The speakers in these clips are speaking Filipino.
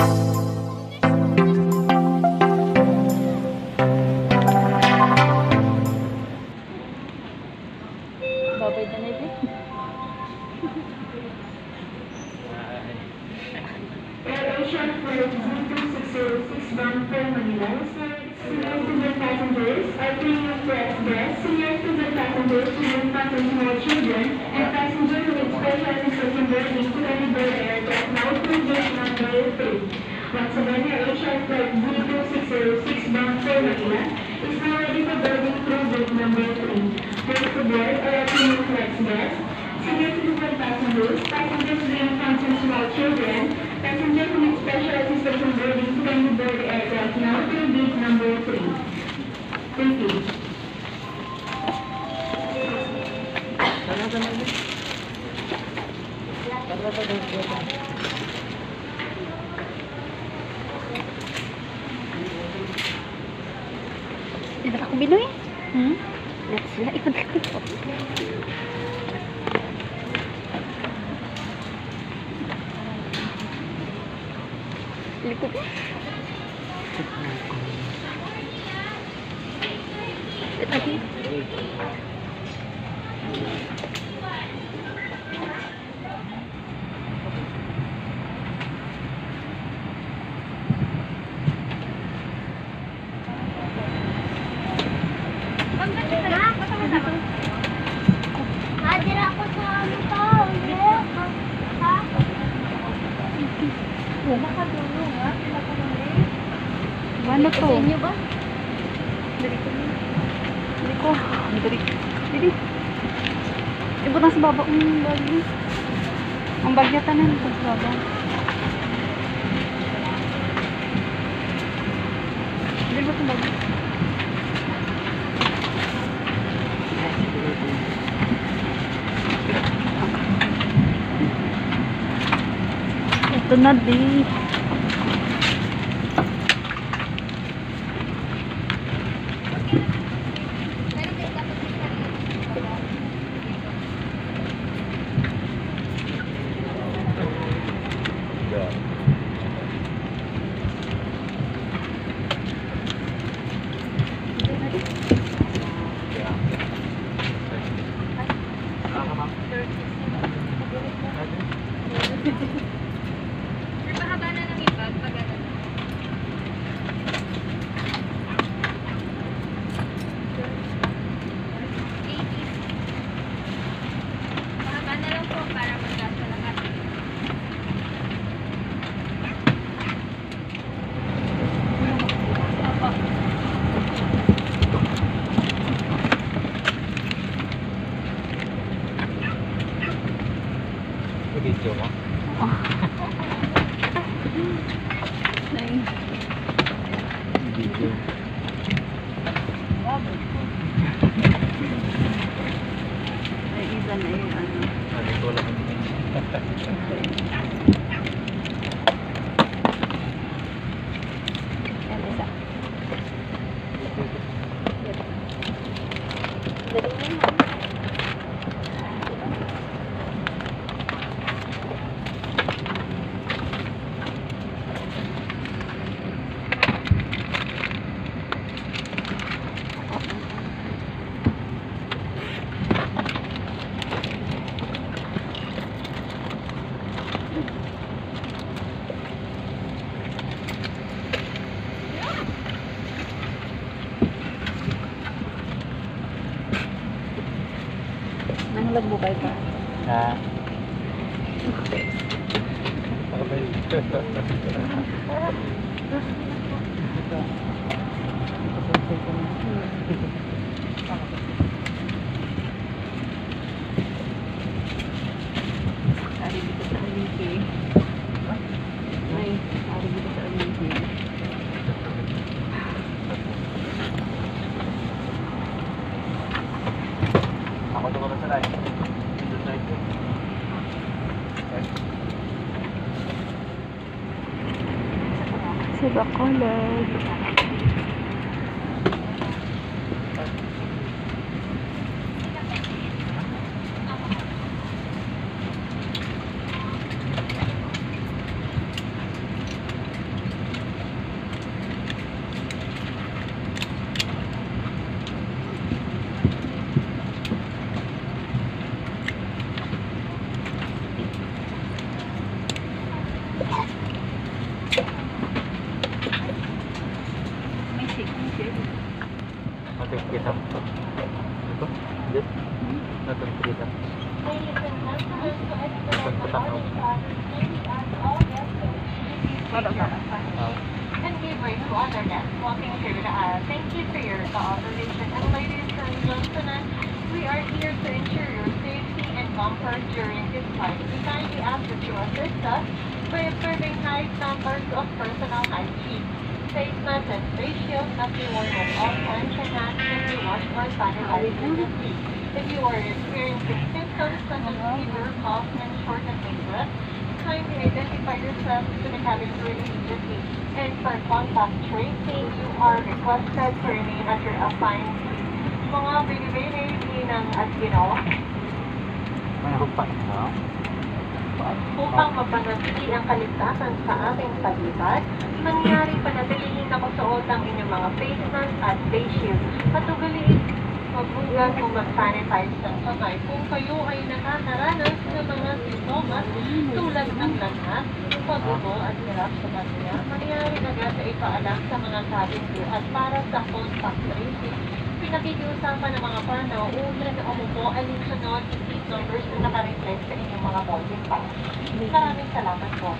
Babay na na ito. Airport flight 0260 bound for Manila. Senior student passengers are free of express. Senior student passengers who will pass with small children and passengers with special education boarding to any bird aircraft now to gate number 3. Once again, Airport flight 0260 bound for Manila is now ready for boarding through gate number 3. First to board are Premium Flex guests, senior citizen passengers, passengers being found with small children, passengers with special assistance boarding to any bird aircraft now through gate number 3. Thank you. Hindi ako binoy. Next na, ikot ko. Likod na. Ito lagi. Hadira ako sa ano tao, ha? Wala ka dulo, ha? Wala ka dulo. Ano to? Sa inyo ba? Dali ko. Dali ko. Dali. Dali. Ibot na sa baba ang bag niya. Ang bag niya tanan sa baba. Dali ko sa baba. Ito na di. Mahaba na ng iba pag ano. Mahaba na lang po para magkasa lahat. Video mo? Video. Ay, isa na yun. Ano. Sabi ko lang. Yan, isa. Dali mo yun. Nanglagbukay ka. Ha? Okay. Ari dito sa Aliki. Ay, ari dito sa Aliki. Ako ito ko na sa live. Sa Bacolod. take your appointment and give way to other guests walking through the aisle. Thank you for your cooperation. And ladies and gentlemen, we are here to ensure your safety and comfort during this flight. We kindly ask that you assist us by observing high standards of personal hygiene, face masks and face shields must be worn at all times and hands must be washed or sanitized frequently. If you are experiencing symptoms such as fever, cough, and shortness of breath, kindly identify yourself to the cabin crew immediately. And for contact tracing, you are requested to remain at your assigned seat. Mga binibini ng at ginawa May rupa na. upang mapanatili ang kaligtasan sa ating paglipad, mangyari panatilihin na kusuot ang inyong mga face mask at face shield. At ugaliin, maghugas o mag-sanitize ng kamay kung kayo ay nakakaranas ng mga sintomas tulad ng lagnat, pagubo at hirap sa pagkaya. Mangyari agad sa ipaalam sa mga cabin crew at para sa contact tracing, pinakikiusapan ng mga panauulan na umupo alinsunod yung seat numbers na nakareflect sa inyong mga boarding pass. Maraming salamat po.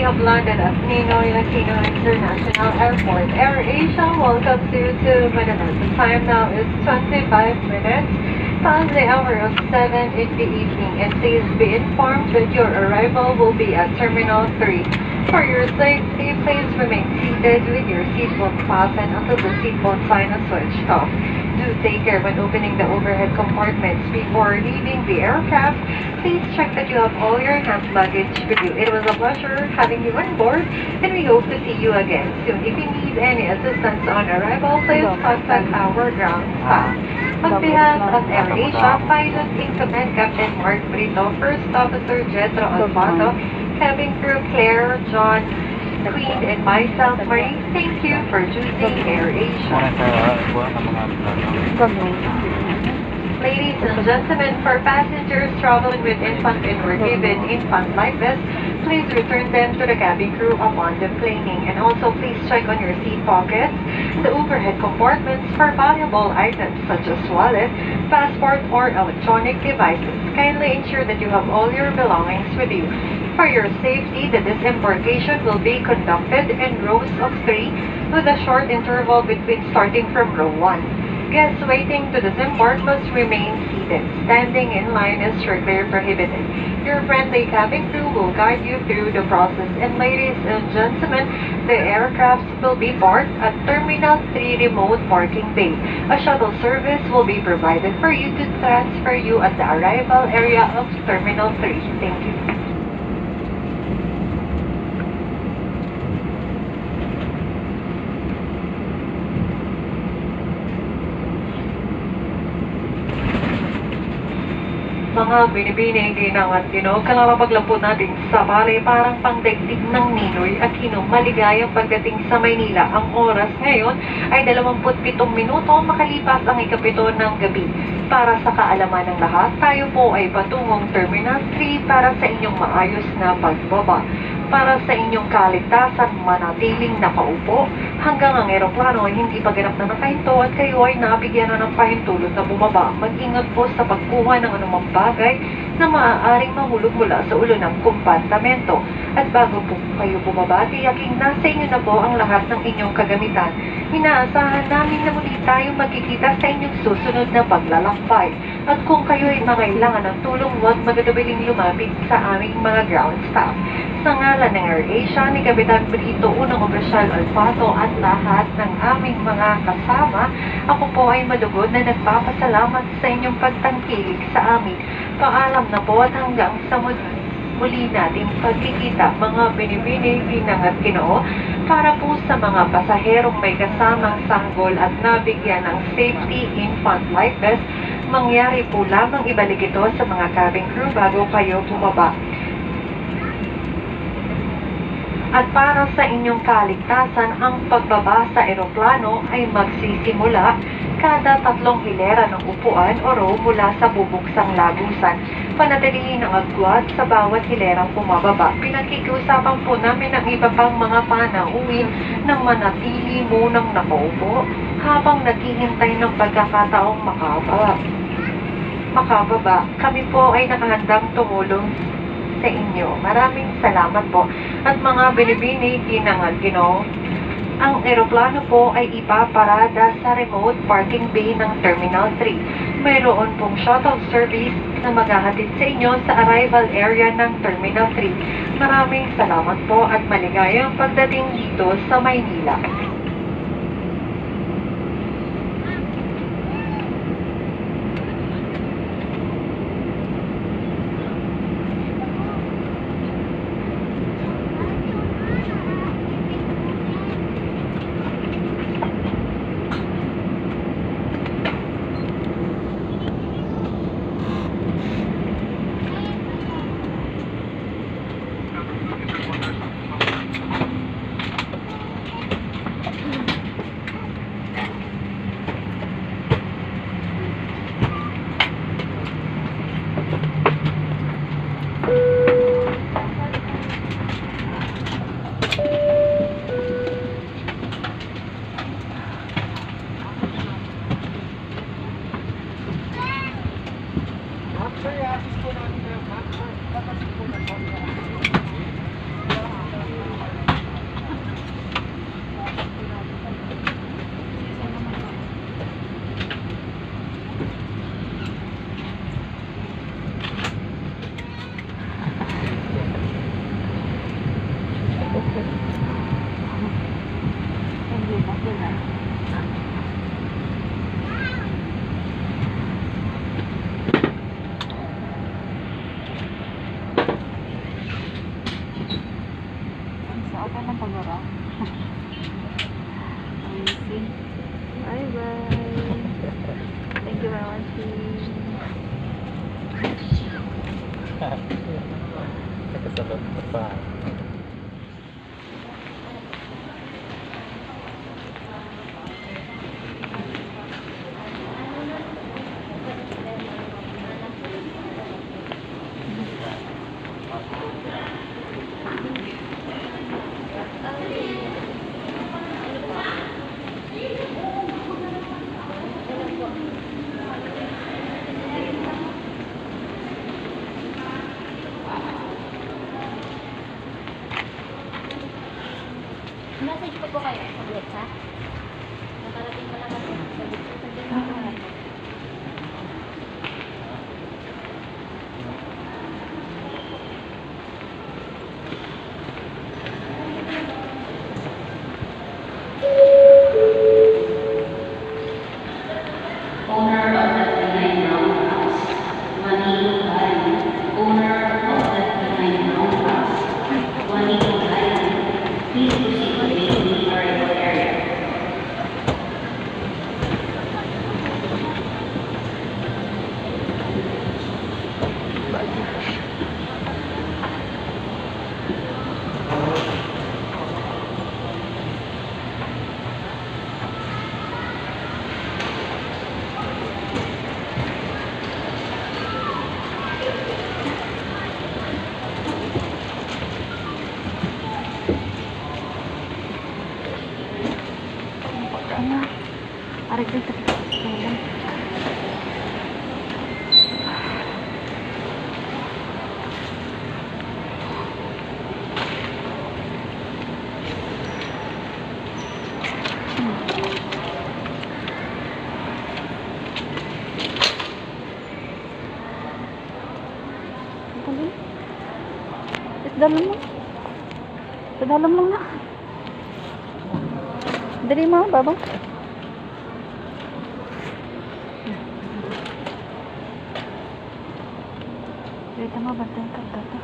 of London at Ninoy Aquino International Airport. AirAsia welcomes you to Manila. The time now is 25 minutes past the hour of 7 in the evening, and please be informed that your arrival will be at Terminal 3. For your safety, please remain seated with your seatbelt fastened until the seatbelt sign is switched off. Do take care when opening the overhead compartments before leaving the aircraft. Please check that you have all your hand luggage with you. It was a pleasure having you on board, and we hope to see you again soon. If you need any assistance on arrival, please contact our ground staff. On behalf of AirAsia, Pilot in Command Captain Mark Brito, First Officer Jetro Alvato, Cabin Crew Claire, John, Queen, and myself, Marie, thank you for choosing AirAsia. Muna sa buwan ng mga Ladies and gentlemen, for passengers traveling with infant and were given infant life vests, please return them to the cabin crew upon deplaning. And also please check on your seat pockets, the overhead compartments for valuable items such as wallet, passport, or electronic devices. Kindly ensure that you have all your belongings with you. For your safety, the disembarkation will be conducted in rows of 3 with a short interval between starting from row 1. Guests waiting to disembark must remain seated. Standing in line is strictly prohibited. Your friendly cabin crew will guide you through the process. And ladies and gentlemen, the aircraft will be parked at Terminal 3 Remote Parking Bay. A shuttle service will be provided for you to transfer you at the arrival area of Terminal 3. Thank you. Mga binibining ginang at ginoo, kalalapaglampot natin sa bali parang pangdaigdig ng Ninoy Aquino. Maligayang pagdating sa Maynila. Ang oras ngayon ay 27 minuto makalipas ang ikapito ng gabi. Para sa kaalaman ng lahat, tayo po ay patungong Terminal 3 para sa inyong maayos na pagbaba. Para sa inyong kaligtasan, manatiling nakaupo hanggang ang eroplano ay hindi pa ganap na nakahinto at kayo ay nabigyan na ng pahintulot na bumaba. Mag-ingat po sa pagkuha ng anumang bagay na maaaring mahulog mula sa ulo ng kumpantamento. At bago po kayo bumaba, tiyaking nasa inyo na po ang lahat ng inyong kagamitan. Inaasahan namin na muli tayong magkikita sa inyong susunod na paglalakbay. At kung kayo ay mangailangan ng tulong, huwag magatubiling lumapit sa aming mga ground staff. Sa ngalan ng AirAsia, ni Kapitan Brito, Unang Opisyal Alfato at lahat ng aming mga kasama, ako po ay malugod na nagpapasalamat sa inyong pagtangkilik sa amin. Paalam na po at hanggang sa muli nating pagkikita, mga binibining ginang at ginoo, para po sa mga pasaherong may kasamang sanggol at nabigyan ng safety infant life vest, mangyari po lamang ibalik ito sa mga cabin crew bago kayo bumaba. At para sa inyong kaligtasan, ang pagbaba sa eroplano ay magsisimula kada 3 hilera ng upuan o row mula sa bubuksang lagusan. Panatilihin ang agwat sa bawat hilerang bumababa. Pinagkikiusapan po namin ang iba pang mga panauhin ng manatili munang nakaupo habang naghihintay ng pagkakataong makababa. Kami po ay nakahandang tumulong sa inyo. Maraming salamat po. At mga binibining ginang at ginoo, ang eroplano po ay ipaparada sa remote parking bay ng Terminal 3. Mayroon pong shuttle service na maghahatid sa inyo sa arrival area ng Terminal 3. Maraming salamat po at maligayang pagdating dito sa Maynila. Hindi na, sila. Sa akin lang pag-araw. Amazing. Bye-bye. Thank you for watching. Nakasalot na pa. Message ko po kayo. Saglit, ha? Nakarating pa lang ako. Saglit po kayo. Owner of the Pinay Brown House, Manilo Island. Owner of the Pinay Brown House, Manilo Island. Please proceed to the arrival area. Ano? Aray dito. Ayan. Dali. Dalam mo. Sa dalam lang na. Dali mo, babang. Wait, tama ba tayo kagata?